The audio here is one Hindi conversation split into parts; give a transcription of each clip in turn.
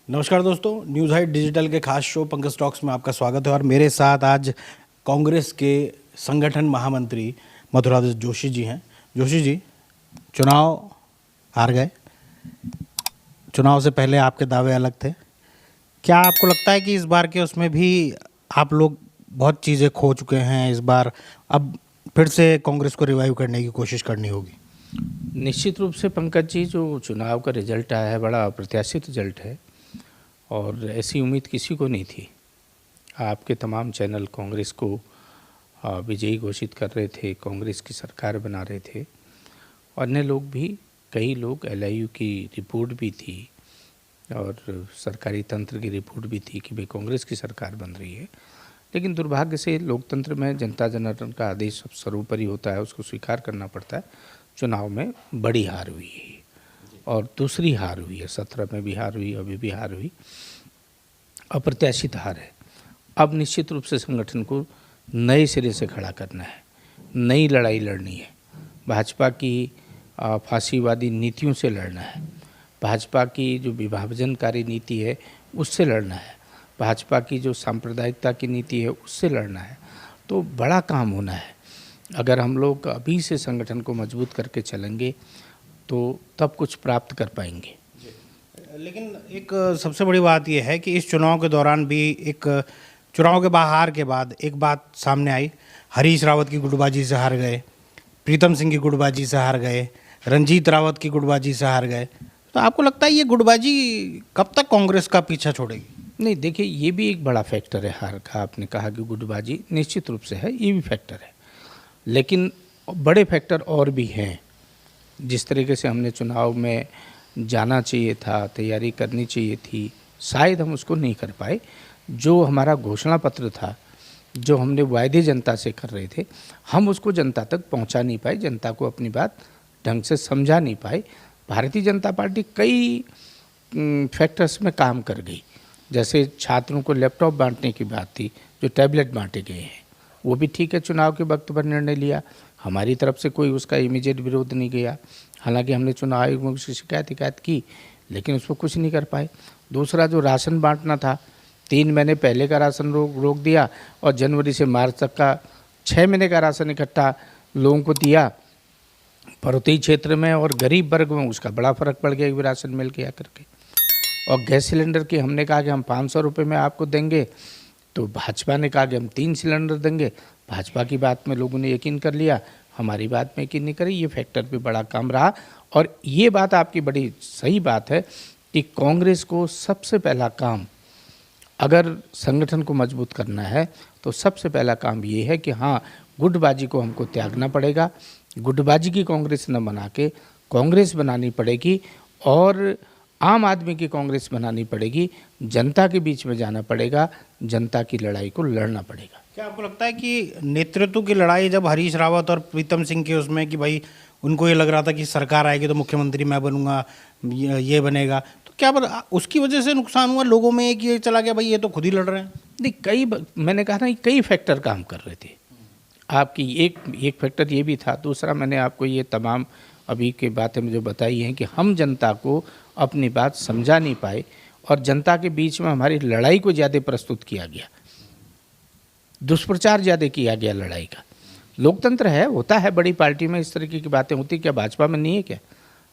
नमस्कार दोस्तों, न्यूज़ हाइट डिजिटल के खास शो पंकज टॉक्स में आपका स्वागत है। और मेरे साथ आज कांग्रेस के संगठन महामंत्री मधुराज जोशी जी हैं। जोशी जी, चुनाव हार गए। चुनाव से पहले आपके दावे अलग थे। क्या आपको लगता है कि इस बार के उसमें भी आप लोग बहुत चीज़ें खो चुके हैं, इस बार अब फिर से कांग्रेस को रिवाइव करने की कोशिश करनी होगी? निश्चित रूप से पंकज जी, जो चुनाव का रिजल्ट आया है बड़ा अप्रत्याशित रिजल्ट है और ऐसी उम्मीद किसी को नहीं थी। आपके तमाम चैनल कांग्रेस को विजयी घोषित कर रहे थे, कांग्रेस की सरकार बना रहे थे। अन्य लोग भी, कई लोग, LIU की रिपोर्ट भी थी और सरकारी तंत्र की रिपोर्ट भी थी कि भाई कांग्रेस की सरकार बन रही है। लेकिन दुर्भाग्य से लोकतंत्र में जनता जनार्दन का आदेश सब सर्वोपरि होता है, उसको स्वीकार करना पड़ता है। चुनाव में बड़ी हार हुई है और दूसरी हार हुई है। 17 में भी हार हुई, अभी भी हार हुई, अप्रत्याशित हार है। अब निश्चित रूप से संगठन को नए सिरे से खड़ा करना है, नई लड़ाई लड़नी है। भाजपा की फांसीवादी नीतियों से लड़ना है, भाजपा की जो विभाजनकारी नीति है उससे लड़ना है, भाजपा की जो सांप्रदायिकता की नीति है उससे लड़ना है। तो बड़ा काम होना है। अगर हम लोग अभी से संगठन को मजबूत करके चलेंगे तो तब कुछ प्राप्त कर पाएंगे। लेकिन एक सबसे बड़ी बात यह है कि इस चुनाव के दौरान भी, एक चुनाव के बाहर के बाद एक बात सामने आई। हरीश रावत की गुटबाजी से हार गए, प्रीतम सिंह की गुटबाजी से हार गए, रंजीत रावत की गुटबाजी से हार गए। तो आपको लगता है ये गुटबाजी कब तक कांग्रेस का पीछा छोड़ेगी? नहीं, देखिए, ये भी एक बड़ा फैक्टर है हार का। आपने कहा कि गुटबाजी निश्चित रूप से है, ये भी फैक्टर है, लेकिन बड़े फैक्टर और भी हैं। जिस तरीके से हमने चुनाव में जाना चाहिए था, तैयारी करनी चाहिए थी, शायद हम उसको नहीं कर पाए। जो हमारा घोषणा पत्र था, जो हमने वायदे जनता से कर रहे थे, हम उसको जनता तक पहुंचा नहीं पाए, जनता को अपनी बात ढंग से समझा नहीं पाए। भारतीय जनता पार्टी कई फैक्टर्स में काम कर गई। जैसे छात्रों को लैपटॉप बांटने की बात थी, जो टैबलेट बांटे गए हैं, वो भी ठीक है, चुनाव के वक्त पर निर्णय लिया। हमारी तरफ से कोई उसका इमीडिएट विरोध नहीं गया। हालांकि हमने चुनाव आयोग में उसकी शिकायत की, लेकिन उस पर कुछ नहीं कर पाए। दूसरा, जो राशन बांटना था, 3 महीने पहले का राशन रोक दिया और जनवरी से मार्च तक का 6 महीने का राशन इकट्ठा लोगों को दिया। पर्वतीय क्षेत्र में और गरीब वर्ग में उसका बड़ा फर्क पड़ गया, राशन मिल गया करके। और गैस सिलेंडर की हमने कहा कि हम 500 रुपये में आपको देंगे, तो भाजपा ने कहा कि हम 3 सिलेंडर देंगे। भाजपा की बात में लोगों ने यकीन कर लिया, हमारी बात में यकीन नहीं करी। ये फैक्टर भी बड़ा काम रहा। और ये बात आपकी बड़ी सही बात है कि कांग्रेस को सबसे पहला काम, अगर संगठन को मजबूत करना है तो सबसे पहला काम ये है कि हाँ, गुटबाजी को हमको त्यागना पड़ेगा। गुटबाजी की कांग्रेस न बना के कांग्रेस बनानी पड़ेगी और आम आदमी की कांग्रेस बनानी पड़ेगी। जनता के बीच में जाना पड़ेगा, जनता की लड़ाई को लड़ना पड़ेगा। क्या आपको लगता है कि नेतृत्व की लड़ाई, जब हरीश रावत और प्रीतम सिंह के उसमें कि भाई उनको ये लग रहा था कि सरकार आएगी तो मुख्यमंत्री मैं बनूंगा, ये बनेगा, तो क्या उसकी वजह से नुकसान हुआ लोगों में, एक ये चला गया भाई ये तो खुद ही लड़ रहे हैं? नहीं, मैंने कहा ना, कई फैक्टर काम कर रहे थे। आपकी एक फैक्टर ये भी था। दूसरा, मैंने आपको ये तमाम अभी की बातें जो बताई हैं कि हम जनता को अपनी बात समझा नहीं पाए और जनता के बीच में हमारी लड़ाई को ज़्यादा प्रस्तुत किया गया, दुष्प्रचार ज़्यादा किया गया लड़ाई का। लोकतंत्र है, होता है, बड़ी पार्टी में इस तरीके की बातें होती, क्या भाजपा में नहीं है क्या?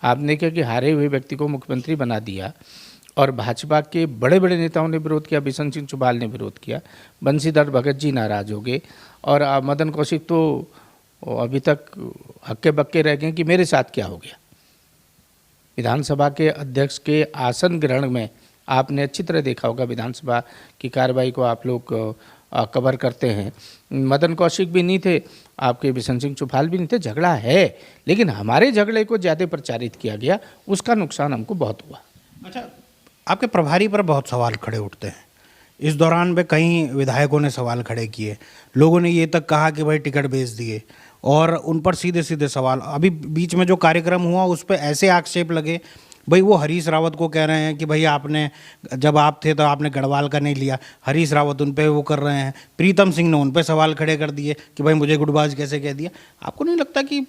आपने क्या कि हारे हुए व्यक्ति को मुख्यमंत्री बना दिया और भाजपा के बड़े बड़े नेताओं ने विरोध किया, बिशन सिंह चुबाल ने विरोध किया, बंशीधर भगत जी नाराज़ हो गए और मदन कौशिक तो अभी तक हक्के बक्के रह गए कि मेरे साथ क्या हो गया। विधानसभा के अध्यक्ष के आसन ग्रहण में आपने अच्छी तरह देखा होगा, विधानसभा की कार्रवाई को आप लोग कवर करते हैं। मदन कौशिक भी नहीं थे, आपके बिशन सिंह चुफाल भी नहीं थे। झगड़ा है, लेकिन हमारे झगड़े को ज़्यादा प्रचारित किया गया, उसका नुकसान हमको बहुत हुआ। अच्छा, आपके प्रभारी पर बहुत सवाल खड़े उठते हैं। इस दौरान में कई विधायकों ने सवाल खड़े किए, लोगों ने ये तक कहा कि भाई टिकट बेच दिए, और उन पर सीधे सीधे सवाल। अभी बीच में जो कार्यक्रम हुआ उस पर ऐसे आक्षेप लगे, भाई वो हरीश रावत को कह रहे हैं कि भाई आपने, जब आप थे तो आपने गढ़वाल का नहीं लिया। हरीश रावत उन पे वो कर रहे हैं, प्रीतम सिंह ने उन पे सवाल खड़े कर दिए कि भाई मुझे गुटबाज कैसे कह दिया। आपको नहीं लगता कि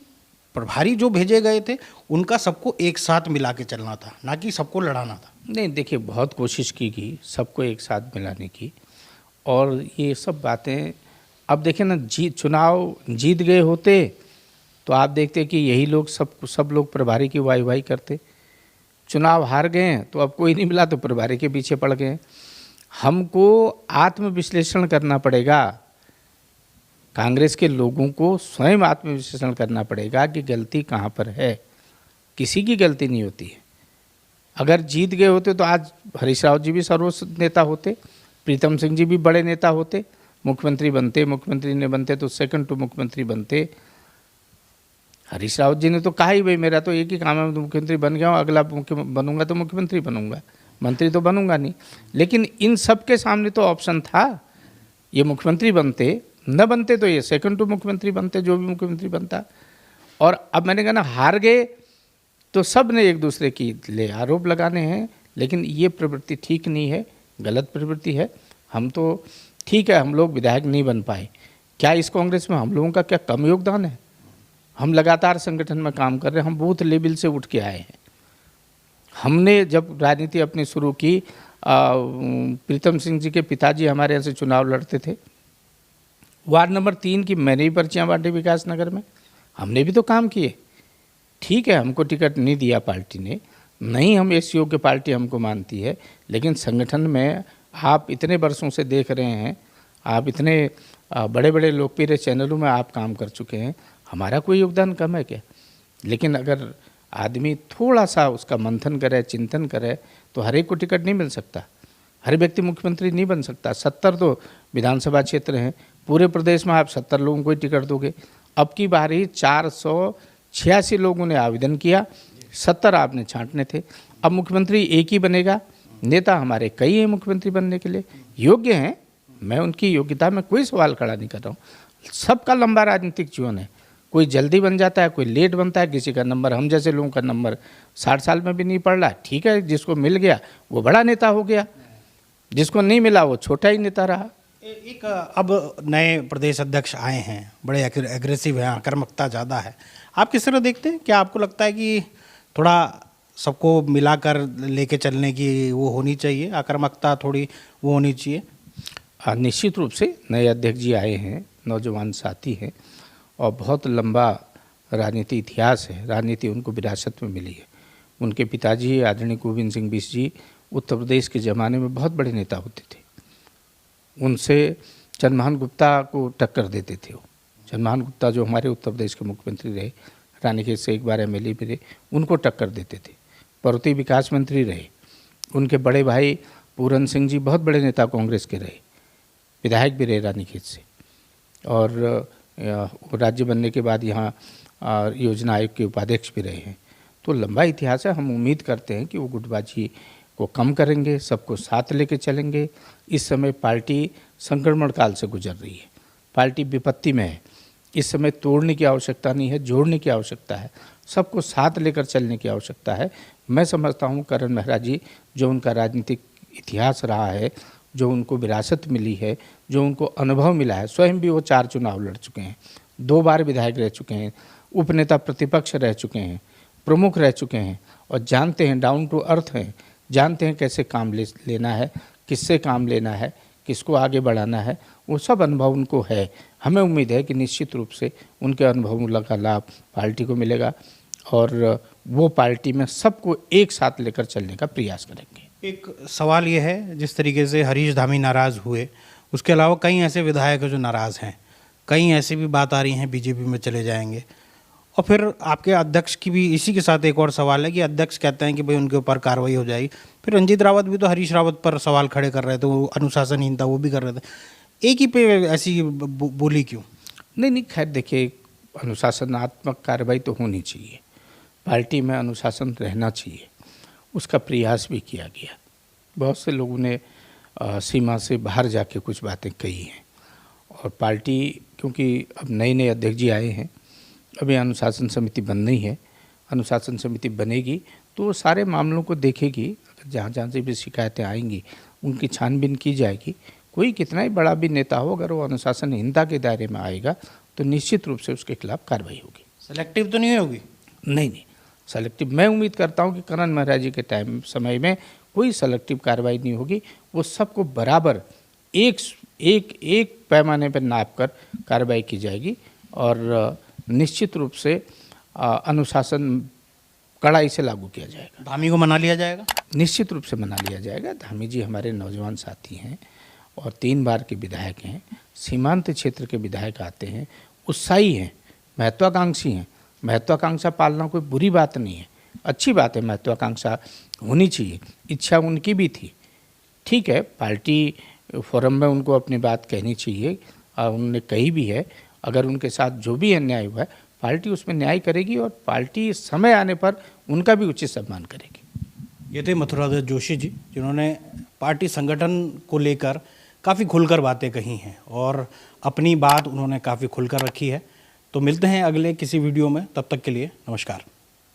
प्रभारी जो भेजे गए थे उनका सबको एक साथ मिला के चलना था, ना कि सबको लड़ाना था? नहीं, देखिए बहुत कोशिश की गई सबको एक साथ मिलाने की, और ये सब बातें अब देखिए ना, चुनाव जीत गए होते तो आप देखते कि यही लोग सब लोग प्रभारी की वाई करते। चुनाव हार गए हैं तो अब कोई नहीं मिला तो प्रभारी के पीछे पड़ गए। हमको आत्मविश्लेषण करना पड़ेगा, कांग्रेस के लोगों को स्वयं आत्मविश्लेषण करना पड़ेगा कि गलती कहाँ पर है। किसी की गलती नहीं होती है। अगर जीत गए होते तो आज हरीश रावत जी भी सर्वोच्च नेता होते, प्रीतम सिंह जी भी बड़े नेता होते, मुख्यमंत्री बनते, मुख्यमंत्री ने बनते तो सेकंड टू मुख्यमंत्री बनते। हरीश रावत जी ने तो कहा ही भाई मेरा तो एक ही काम है, मैं मुख्यमंत्री बन गया हूँ, अगला बनूंगा तो मुख्यमंत्री बनूंगा, मंत्री तो बनूंगा नहीं। लेकिन इन सब के सामने तो ऑप्शन था, ये मुख्यमंत्री बनते, न बनते तो ये सेकंड टू मुख्यमंत्री बनते, जो भी मुख्यमंत्री बनता। और अब मैंने कहा ना, हार गए तो सब ने एक दूसरे की ले आरोप लगाने हैं, लेकिन ये प्रवृत्ति ठीक नहीं है, गलत प्रवृत्ति है। हम तो ठीक है, हम लोग विधायक नहीं बन पाए, क्या इस कांग्रेस में हम लोगों का क्या कम योगदान है? हम लगातार संगठन में काम कर रहे हैं, हम बूथ लेवल से उठ के आए हैं। हमने जब राजनीति अपनी शुरू की, प्रीतम सिंह जी के पिताजी हमारे यहाँ से चुनाव लड़ते थे, वार्ड नंबर 3 की मैंने भी पर्चियाँ बांटी विकास नगर में, हमने भी तो काम किए। ठीक है, हमको टिकट नहीं दिया पार्टी ने, नहीं हम इस योग्य पार्टी हमको मानती है, लेकिन संगठन में आप इतने वर्षों से देख रहे हैं, आप इतने बड़े बड़े लोकप्रिय चैनलों में आप काम कर चुके हैं, हमारा कोई योगदान कम है क्या? लेकिन अगर आदमी थोड़ा सा उसका मंथन करे, चिंतन करे, तो हर एक को टिकट नहीं मिल सकता, हर व्यक्ति मुख्यमंत्री नहीं बन सकता। 70 तो विधानसभा क्षेत्र हैं, पूरे प्रदेश में आप 70 लोगों को ही टिकट दोगे। अब की बारी 486 लोगों ने आवेदन किया, 70 आपने छांटने थे। अब मुख्यमंत्री एक ही बनेगा, नेता हमारे कई हैं मुख्यमंत्री बनने के लिए, योग्य हैं, मैं उनकी योग्यता में कोई सवाल खड़ा नहीं कर रहा हूँ। सबका लंबा राजनीतिक जीवन है, कोई जल्दी बन जाता है, कोई लेट बनता है, किसी का नंबर, हम जैसे लोगों का नंबर 60 साल में भी नहीं पड़ रहा। ठीक है, जिसको मिल गया वो बड़ा नेता हो गया, जिसको नहीं मिला वो छोटा ही नेता रहा। एक अब नए प्रदेश अध्यक्ष आए हैं, बड़े एग्रेसिव हैं, आक्रामकता ज़्यादा है, आप किस तरह देखते हैं? क्या आपको लगता है कि थोड़ा सबको मिलाकर लेके चलने की वो होनी चाहिए, आक्रामकता थोड़ी वो होनी चाहिए? निश्चित रूप से नए अध्यक्ष जी आए हैं, नौजवान साथी हैं, और बहुत लंबा राजनीति इतिहास है, राजनीति उनको विरासत में मिली है। उनके पिताजी आदरणीय गोविंद सिंह बिष्ट जी उत्तर प्रदेश के ज़माने में बहुत बड़े नेता होते थे, उनसे चंद्रमोहन गुप्ता को टक्कर देते थे। वो चंद्रमोहन गुप्ता जो हमारे उत्तर प्रदेश के मुख्यमंत्री रहे, रानीखेत से एक बार MLA भी रहे, उनको टक्कर देते थे। पर्वतीय विकास मंत्री रहे, उनके बड़े भाई पूरन सिंह जी बहुत बड़े नेता कांग्रेस के रहे, विधायक भी रहे रानीखेत से, और राज्य बनने के बाद यहाँ योजना आयोग के उपाध्यक्ष भी रहे हैं। तो लंबा इतिहास है, हम उम्मीद करते हैं कि वो गुटबाजी को कम करेंगे, सबको साथ लेके चलेंगे। इस समय पार्टी संक्रमण काल से गुजर रही है, पार्टी विपत्ति में है, इस समय तोड़ने की आवश्यकता नहीं है, जोड़ने की आवश्यकता है, सबको साथ लेकर चलने की आवश्यकता है। मैं समझता हूँ करण मेहरा जी, जो उनका राजनीतिक इतिहास रहा है, जो उनको विरासत मिली है, जो उनको अनुभव मिला है, स्वयं भी वो 4 चुनाव लड़ चुके हैं, 2 बार विधायक रह चुके हैं, उपनेता प्रतिपक्ष रह चुके हैं, प्रमुख रह चुके हैं, और जानते हैं, डाउन टू अर्थ हैं, जानते हैं कैसे काम लेना है, किससे काम लेना है, किसको आगे बढ़ाना है, वो सब अनुभव उनको है। हमें उम्मीद है कि निश्चित रूप से उनके अनुभव का लाभ पार्टी को मिलेगा, और वो पार्टी में सबको एक साथ लेकर चलने का प्रयास करेंगे। एक सवाल ये है, जिस तरीके से हरीश धामी नाराज़ हुए, उसके अलावा कई ऐसे विधायक हैं जो नाराज़ हैं, कई ऐसी भी बात आ रही हैं बीजेपी में चले जाएंगे, और फिर आपके अध्यक्ष की भी इसी के साथ एक और सवाल है कि अध्यक्ष कहते हैं कि भाई उनके ऊपर कार्रवाई हो जाएगी। फिर रंजीत रावत भी तो हरीश रावत पर सवाल खड़े कर रहे थे, वो अनुशासनहीनता वो भी कर रहे थे, एक ही पे ऐसी बोली क्यों? नहीं, खैर देखिए, अनुशासनात्मक कार्रवाई तो होनी चाहिए, पार्टी में अनुशासन रहना चाहिए, उसका प्रयास भी किया गया। बहुत से लोगों ने सीमा से बाहर जाके कुछ बातें कही हैं, और पार्टी, क्योंकि अब नए अध्यक्ष जी आए हैं, अभी अनुशासन समिति बन नहीं है, अनुशासन समिति बनेगी तो सारे मामलों को देखेगी, अगर जहाँ से भी शिकायतें आएंगी उनकी छानबीन की जाएगी। कोई कितना ही बड़ा भी नेता हो, अगर वो अनुशासनहीनता के दायरे में आएगा तो निश्चित रूप से उसके खिलाफ कार्रवाई होगी। सेलेक्टिव तो नहीं होगी? नहीं, सेलेक्टिव मैं उम्मीद करता हूँ कि करण मेहरा जी के समय में कोई सेलेक्टिव कार्रवाई नहीं होगी। वो सबको बराबर एक पैमाने पर नाप कर कार्रवाई की जाएगी और निश्चित रूप से अनुशासन कड़ाई से लागू किया जाएगा। धामी को मना लिया जाएगा? निश्चित रूप से मना लिया जाएगा। धामी जी हमारे नौजवान साथी हैं और 3 बार के विधायक हैं, सीमांत क्षेत्र के विधायक आते हैं, उत्साही हैं, महत्वाकांक्षी हैं। महत्वाकांक्षा पालना कोई बुरी बात नहीं है, अच्छी बात है, महत्वाकांक्षा होनी चाहिए, इच्छा उनकी भी थी। ठीक है, पार्टी फोरम में उनको अपनी बात कहनी चाहिए और उन्होंने कही भी है। अगर उनके साथ जो भी अन्याय हुआ है पार्टी उसमें न्याय करेगी और पार्टी समय आने पर उनका भी उचित सम्मान करेगी। ये थे मथुरादास जोशी जी, जिन्होंने पार्टी संगठन को लेकर काफ़ी खुलकर बातें कही हैं और अपनी बात उन्होंने काफ़ी खुलकर रखी है। तो मिलते हैं अगले किसी वीडियो में, तब तक के लिए नमस्कार।